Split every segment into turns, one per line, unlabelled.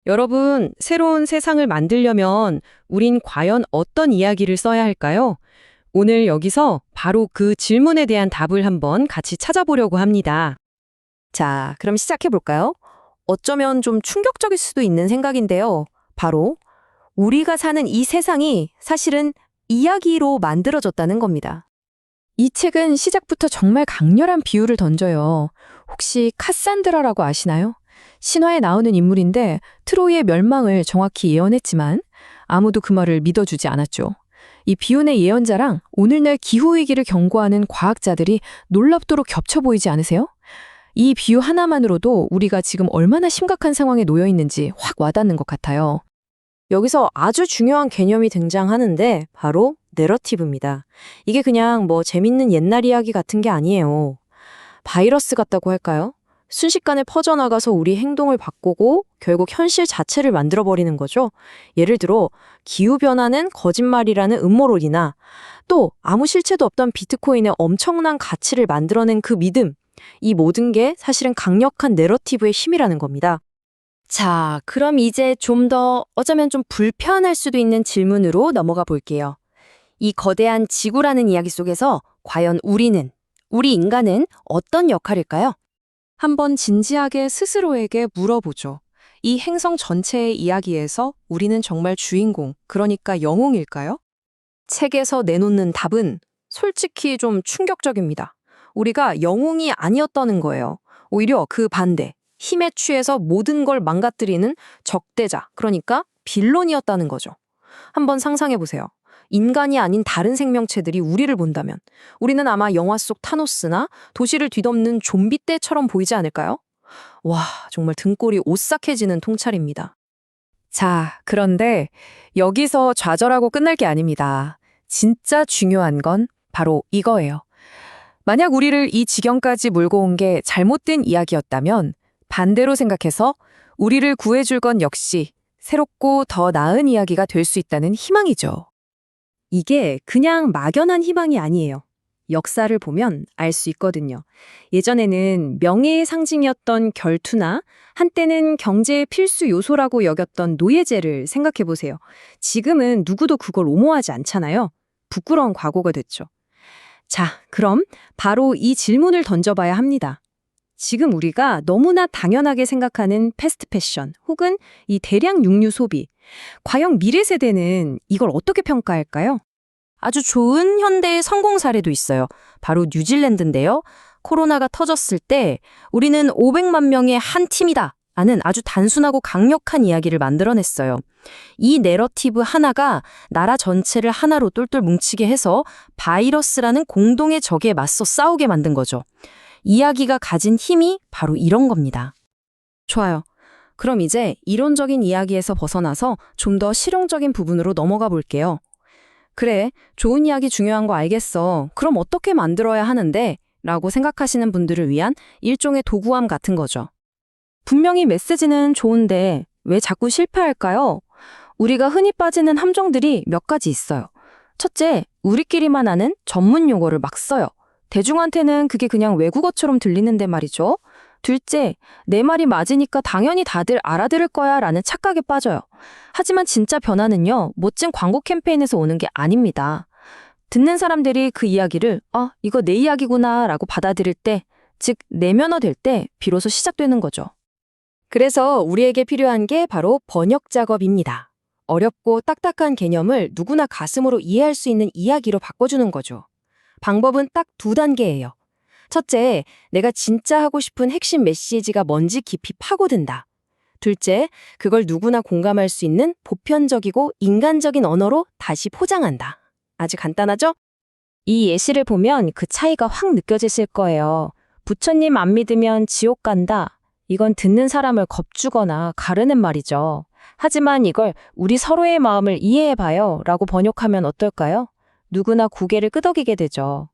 여러분, 새로운 세상을 만들려면 우린 과연 어떤 이야기를 써야 할까요? 오늘 여기서 바로 그 질문에 대한 답을 한번 같이 찾아보려고 합니다.
자, 그럼 시작해볼까요? 어쩌면 좀 충격적일 수도 있는 생각인데요. 바로 우리가 사는 이 세상이 사실은 이야기로 만들어졌다는 겁니다. 이 책은 시작부터 정말 강렬한 비유를 던져요. 혹시 카산드라라고 아시나요? 신화에 나오는 인물인데 트로이의 멸망을 정확히 예언했지만 아무도 그 말을 믿어주지 않았죠. 이 비운의 예언자랑 오늘날 기후위기를 경고하는 과학자들이 놀랍도록 겹쳐 보이지 않으세요? 이 비유 하나만으로도 우리가 지금 얼마나 심각한 상황에 놓여 있는지 확 와닿는 것 같아요. 여기서 아주 중요한 개념이 등장하는데 바로 내러티브입니다. 이게 그냥 재밌는 옛날 이야기 같은 게 아니에요. 바이러스 같다고 할까요? 순식간에 퍼져나가서 우리 행동을 바꾸고 결국 현실 자체를 만들어버리는 거죠. 예를 들어 기후변화는 거짓말이라는 음모론이나 또 아무 실체도 없던 비트코인의 엄청난 가치를 만들어낸 그 믿음, 이 모든 게 사실은 강력한 내러티브의 힘이라는 겁니다. 자, 그럼 이제 좀 더 어쩌면 좀 불편할 수도 있는 질문으로 넘어가 볼게요. 이 거대한 지구라는 이야기 속에서 과연 우리 인간은 어떤 역할일까요?
한번 진지하게 스스로에게 물어보죠. 이 행성 전체의 이야기에서 우리는 정말 주인공, 그러니까 영웅일까요?
책에서 내놓는 답은 솔직히 좀 충격적입니다. 우리가 영웅이 아니었다는 거예요. 오히려 그 반대, 힘에 취해서 모든 걸 망가뜨리는 적대자, 그러니까 빌런이었다는 거죠. 한번 상상해 보세요. 인간이 아닌 다른 생명체들이 우리를 본다면 우리는 아마 영화 속 타노스나 도시를 뒤덮는 좀비 떼처럼 보이지 않을까요? 와, 정말 등골이 오싹해지는 통찰입니다.
자, 그런데 여기서 좌절하고 끝날 게 아닙니다. 진짜 중요한 건 바로 이거예요. 만약 우리를 이 지경까지 몰고 온 게 잘못된 이야기였다면 반대로 생각해서 우리를 구해줄 건 역시 새롭고 더 나은 이야기가 될 수 있다는 희망이죠.
이게 그냥 막연한 희망이 아니에요. 역사를 보면 알 수 있거든요. 예전에는 명예의 상징이었던 결투나 한때는 경제의 필수 요소라고 여겼던 노예제를 생각해 보세요. 지금은 누구도 그걸 옹호하지 않잖아요. 부끄러운 과거가 됐죠. 자, 그럼 바로 이 질문을 던져봐야 합니다. 지금 우리가 너무나 당연하게 생각하는 패스트 패션 혹은 이 대량 육류 소비, 과연 미래 세대는 이걸 어떻게 평가할까요? 아주 좋은 현대의 성공 사례도 있어요. 바로 뉴질랜드인데요. 코로나가 터졌을 때 우리는 500만 명의 한 팀이다 라는 아주 단순하고 강력한 이야기를 만들어냈어요. 이 내러티브 하나가 나라 전체를 하나로 똘똘 뭉치게 해서 바이러스라는 공동의 적에 맞서 싸우게 만든 거죠. 이야기가 가진 힘이 바로 이런 겁니다. 좋아요. 그럼 이제 이론적인 이야기에서 벗어나서 좀 더 실용적인 부분으로 넘어가 볼게요. 그래, 좋은 이야기 중요한 거 알겠어. 그럼 어떻게 만들어야 하는데? 라고 생각하시는 분들을 위한 일종의 도구함 같은 거죠. 분명히 메시지는 좋은데 왜 자꾸 실패할까요? 우리가 흔히 빠지는 함정들이 몇 가지 있어요. 첫째, 우리끼리만 아는 전문 용어를 막 써요. 대중한테는 그게 그냥 외국어처럼 들리는데 말이죠. 둘째, 내 말이 맞으니까 당연히 다들 알아들을 거야 라는 착각에 빠져요. 하지만 진짜 변화는요, 멋진 광고 캠페인에서 오는 게 아닙니다. 듣는 사람들이 그 이야기를 이거 내 이야기구나 라고 받아들일 때, 즉 내면화될 때 비로소 시작되는 거죠. 그래서 우리에게 필요한 게 바로 번역 작업입니다. 어렵고 딱딱한 개념을 누구나 가슴으로 이해할 수 있는 이야기로 바꿔주는 거죠. 방법은 딱 두 단계예요. 첫째, 내가 진짜 하고 싶은 핵심 메시지가 뭔지 깊이 파고든다. 둘째, 그걸 누구나 공감할 수 있는 보편적이고 인간적인 언어로 다시 포장한다. 아주 간단하죠? 이 예시를 보면 그 차이가 확 느껴지실 거예요. 부처님 안 믿으면 지옥 간다. 이건 듣는 사람을 겁주거나 가르는 말이죠. 하지만 이걸 우리 서로의 마음을 이해해봐요 라고 번역하면 어떨까요? 누구나 고개를 끄덕이게 되죠.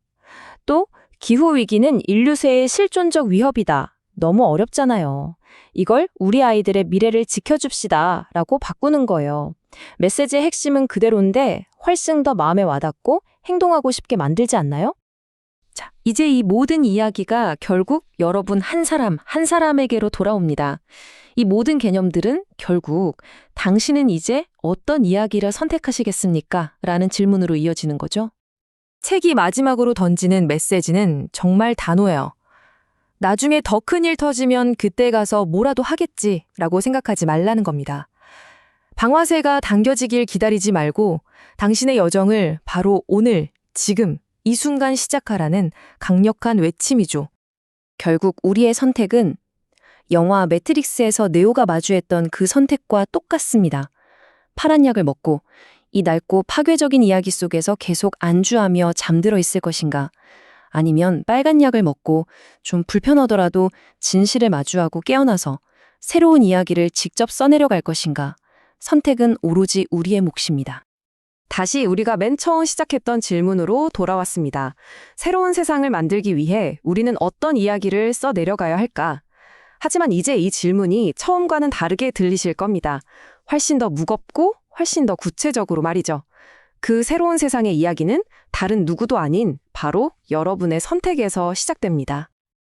또 기후위기는 인류세의 실존적 위협이다. 너무 어렵잖아요. 이걸 우리 아이들의 미래를 지켜줍시다 라고 바꾸는 거예요. 메시지의 핵심은 그대로인데 훨씬 더 마음에 와닿고 행동하고 싶게 만들지 않나요? 자, 이제 이 모든 이야기가 결국 여러분 한 사람, 한 사람에게로 돌아옵니다. 이 모든 개념들은 결국 당신은 이제 어떤 이야기를 선택하시겠습니까? 라는 질문으로 이어지는 거죠.
책이 마지막으로 던지는 메시지는 정말 단호해요. 나중에 더 큰 일 터지면 그때 가서 뭐라도 하겠지라고 생각하지 말라는 겁니다. 방아쇠가 당겨지길 기다리지 말고 당신의 여정을 바로 오늘, 지금, 이 순간 시작하라는 강력한 외침이죠.
결국 우리의 선택은 영화 매트릭스에서 네오가 마주했던 그 선택과 똑같습니다. 파란 약을 먹고 이 낡고 파괴적인 이야기 속에서 계속 안주하며 잠들어 있을 것인가? 아니면 빨간 약을 먹고 좀 불편하더라도 진실을 마주하고 깨어나서 새로운 이야기를 직접 써내려 갈 것인가? 선택은 오로지 우리의 몫입니다.
다시 우리가 맨 처음 시작했던 질문으로 돌아왔습니다. 새로운 세상을 만들기 위해 우리는 어떤 이야기를 써내려가야 할까? 하지만 이제 이 질문이 처음과는 다르게 들리실 겁니다. 훨씬 더 무겁고 훨씬 더 구체적으로 말이죠. 그 새로운 세상의 이야기는 다른 누구도 아닌 바로 여러분의 선택에서 시작됩니다.